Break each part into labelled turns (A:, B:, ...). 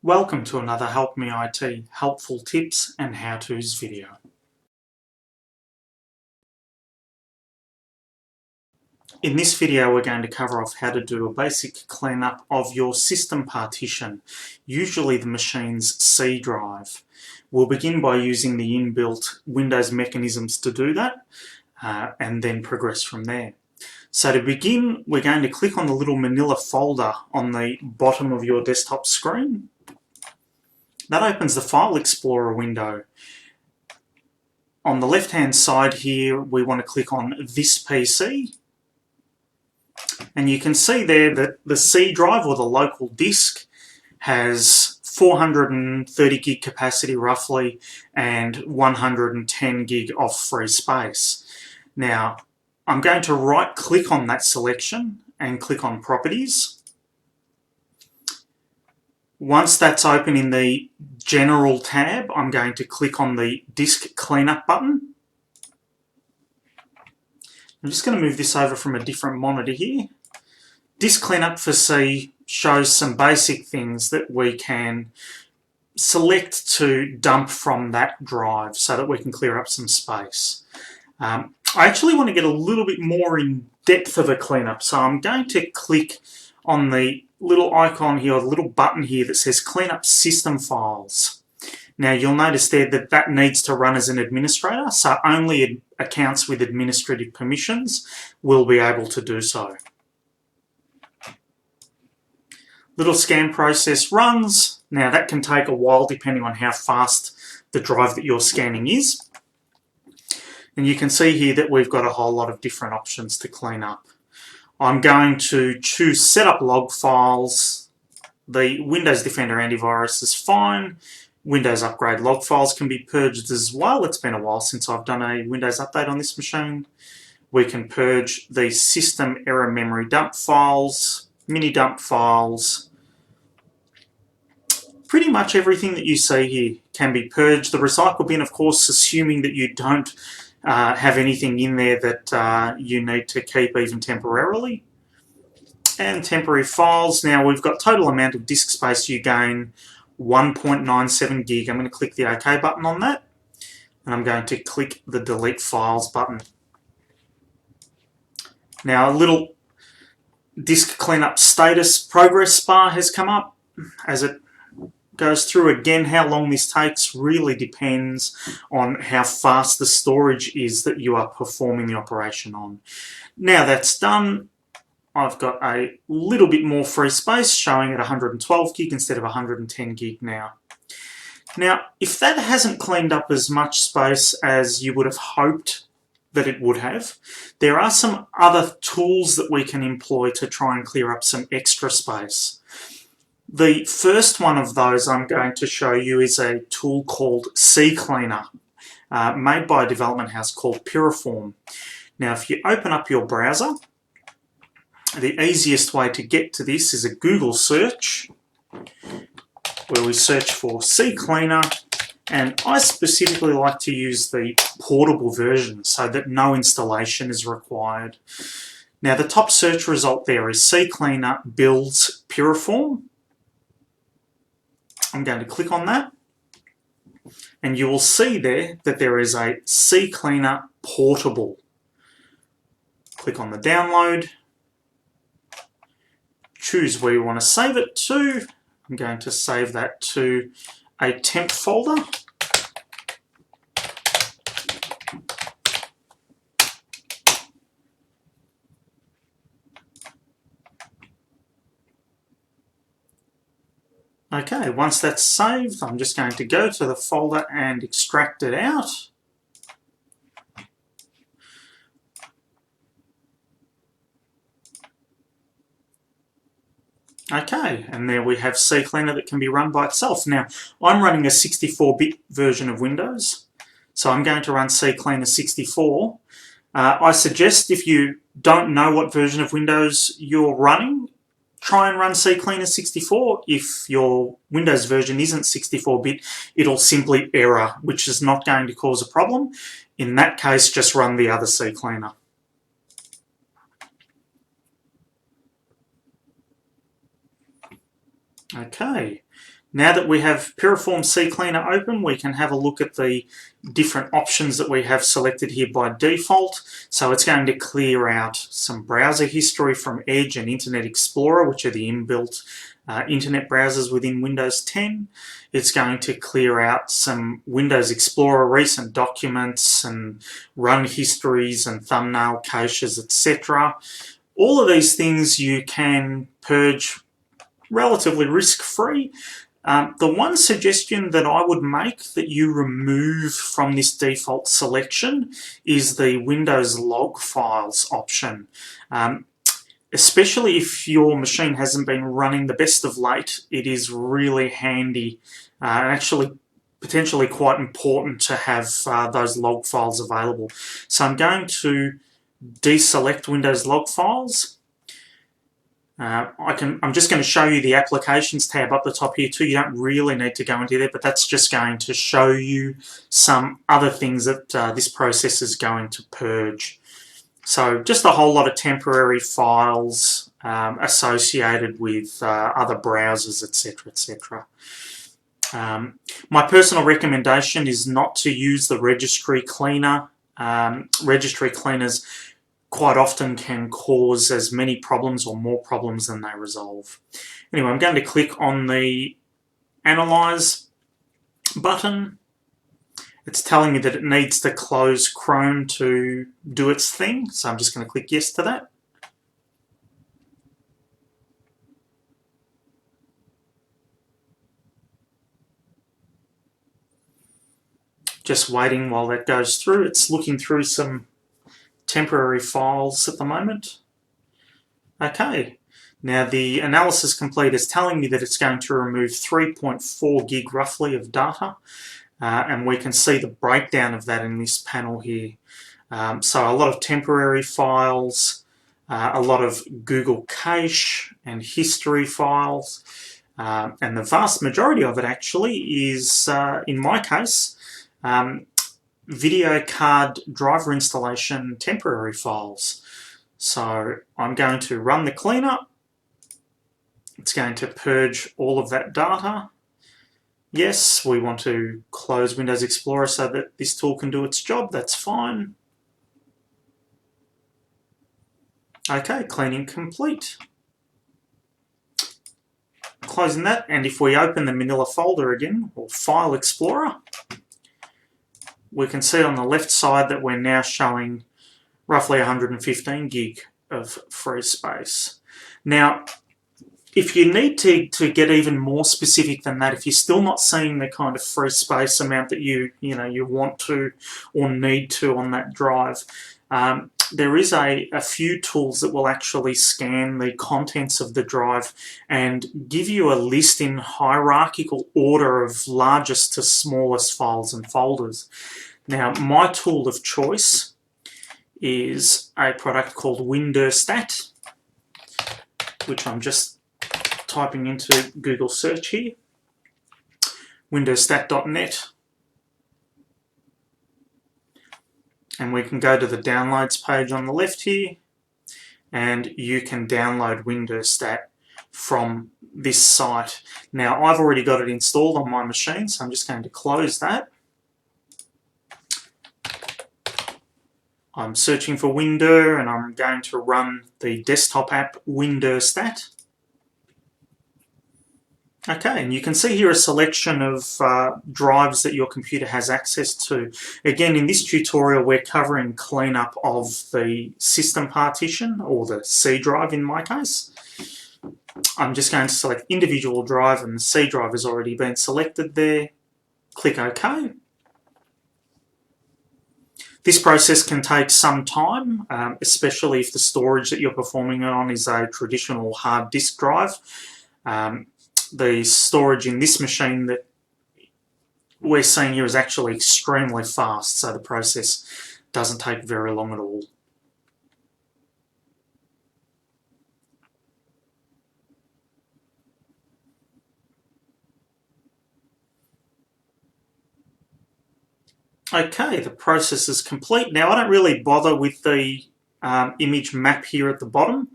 A: Welcome to another Help Me IT helpful tips and how-tos video. In this video we're going to cover off how to do a basic cleanup of your system partition, usually the machine's C drive. We'll begin by using the inbuilt Windows mechanisms to do that and then progress from there. So to begin, we're going to click on the little manila folder on the bottom of your desktop screen. That opens the File Explorer window. On the left-hand side here, we want to click on This PC. And you can see there that the C drive, or the local disk, has 430 gig capacity roughly and 110 gig of free space. Now, I'm going to right-click on that selection and click on Properties. Once that's open in the General tab, I'm going to click on the Disk Cleanup button. I'm just going to move this over from a different monitor here. Disk Cleanup for C shows some basic things that we can select to dump from that drive so that we can clear up some space. I actually want to get a little bit more in depth of a cleanup, so I'm going to click on the little icon here, or the little button here that says Clean Up System Files. Now you'll notice there that that needs to run as an administrator, so only accounts with administrative permissions will be able to do so. Little scan process runs. Now that can take a while depending on how fast the drive that you're scanning is. And you can see here that we've got a whole lot of different options to clean up. I'm going to choose Set Up Log Files. The Windows Defender antivirus is fine. Windows Upgrade log files can be purged as well. It's been a while since I've done a Windows update on this machine. We can purge the system error memory dump files, mini dump files. Pretty much everything that you see here can be purged. The recycle bin, of course, assuming that you don't have anything in there that you need to keep even temporarily. And temporary files. Now we've got total amount of disk space you gain, 1.97 gig. I'm going to click the OK button on that, and I'm going to click the Delete Files button. Now a little disk cleanup status progress bar has come up. As it goes through again, how long this takes really depends on how fast the storage is that you are performing the operation on. Now that's done, I've got a little bit more free space showing at 112 gig instead of 110 gig now. Now, if that hasn't cleaned up as much space as you would have hoped that it would have, there are some other tools that we can employ to try and clear up some extra space. The first one of those I'm going to show you is a tool called CCleaner, made by a development house called Piriform. Now, if you open up your browser, the easiest way to get to this is a Google search, where we search for CCleaner, and I specifically like to use the portable version so that no installation is required. Now, the top search result there is CCleaner builds Piriform. I'm going to click on that, and you will see there that there is a CCleaner portable. Click on the download, choose where you want to save it to. I'm going to save that to a temp folder. Okay, once that's saved, I'm just going to go to the folder and extract it out. Okay, and there we have CCleaner that can be run by itself. Now, I'm running a 64-bit version of Windows, so I'm going to run CCleaner 64. I suggest if you don't know what version of Windows you're running, try and run CCleaner 64. If your Windows version isn't 64-bit, it'll simply error, which is not going to cause a problem. In that case, just run the other CCleaner. Okay, now that we have Piriform CCleaner open, we can have a look at the different options that we have selected here by default. So it's going to clear out some browser history from Edge and Internet Explorer, which are the inbuilt internet browsers within Windows 10. It's going to clear out some Windows Explorer recent documents and run histories and thumbnail caches, etc. All of these things you can purge relatively risk-free. The one suggestion that I would make that you remove from this default selection is the Windows log files option. Especially if your machine hasn't been running the best of late, it is really handy and actually potentially quite important to have those log files available. So I'm going to deselect Windows log files. I'm just going to show you the Applications tab up the top here too. You don't really need to go into there, but that's just going to show you some other things that this process is going to purge. So just a whole lot of temporary files associated with other browsers, etc., etc. My personal recommendation is not to use the registry cleaner. Registry cleaners quite often can cause as many problems or more problems than they resolve. Anyway, I'm going to click on the Analyze button. It's telling me that it needs to close Chrome to do its thing, so I'm just going to click yes to that. Just waiting while that goes through. It's looking through some temporary files at the moment. Okay, now the analysis complete is telling me that it's going to remove 3.4 gig roughly of data, and we can see the breakdown of that in this panel here. So a lot of temporary files, a lot of Google cache and history files, and the vast majority of it actually is, in my case, video card driver installation temporary files. So I'm going to run the cleanup. It's going to purge all of that data. Yes, we want to close Windows Explorer so that this tool can do its job. That's fine. Okay, cleaning complete. Closing that, and if we open the Manila folder again, or File Explorer, we can see on the left side that we're now showing roughly 115 gig of free space. Now, if you need to get even more specific than that, if you're still not seeing the kind of free space amount that you want to or need to on that drive, there is a few tools that will actually scan the contents of the drive and give you a list in hierarchical order of largest to smallest files and folders. Now, my tool of choice is a product called WinDirStat, which I'm just typing into Google search here, WinDirStat.net. And we can go to the downloads page on the left here, and you can download WinDirStat from this site. Now, I've already got it installed on my machine, so I'm just going to close that. I'm searching for Windir, and I'm going to run the desktop app WinDirStat. Okay, and you can see here a selection of drives that your computer has access to. Again, in this tutorial, we're covering cleanup of the system partition, or the C drive in my case. I'm just going to select individual drive, and the C drive has already been selected there. Click OK. This process can take some time, especially if the storage that you're performing it on is a traditional hard disk drive. The storage in this machine that we're seeing here is actually extremely fast, so the process doesn't take very long at all. Okay, the process is complete. Now, I don't really bother with the image map here at the bottom.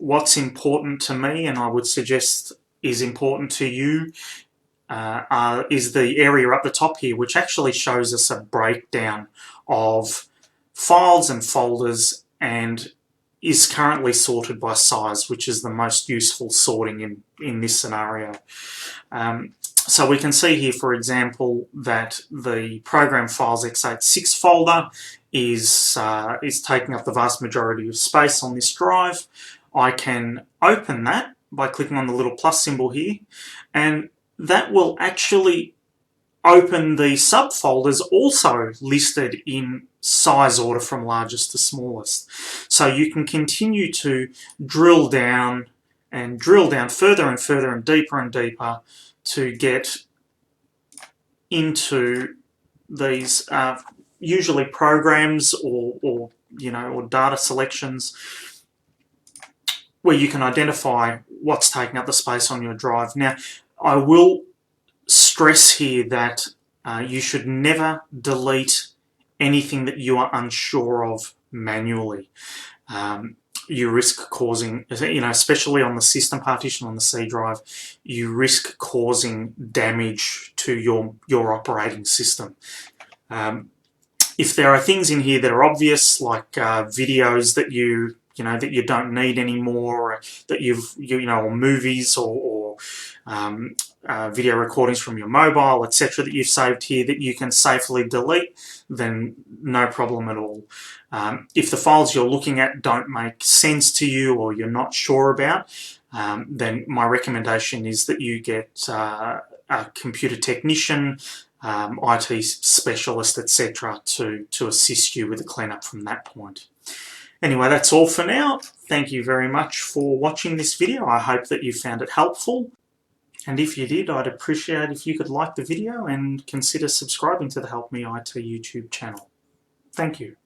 A: what's important to me, and I would suggest is important to you, is the area up the top here, which actually shows us a breakdown of files and folders and is currently sorted by size, which is the most useful sorting in this scenario. So we can see here, for example, that the program files x86 folder is taking up the vast majority of space on this drive. I can open that by clicking on the little plus symbol here, and that will actually open the subfolders also listed in size order from largest to smallest. So you can continue to drill down further and further and deeper to get into these usually programs or data selections where you can identify what's taking up the space on your drive. Now, I will stress here that you should never delete anything that you are unsure of manually. You risk causing, especially on the system partition on the C drive, you risk causing damage to your operating system. If there are things in here that are obvious, like videos that you don't need anymore, or movies or video recordings from your mobile, etc., that you've saved here that you can safely delete, then no problem at all. If the files you're looking at don't make sense to you or you're not sure about, then my recommendation is that you get a computer technician, IT specialist, etc., to assist you with the cleanup from that point. Anyway, that's all for now. Thank you very much for watching this video. I hope that you found it helpful. And if you did, I'd appreciate if you could like the video and consider subscribing to the Help Me IT YouTube channel. Thank you.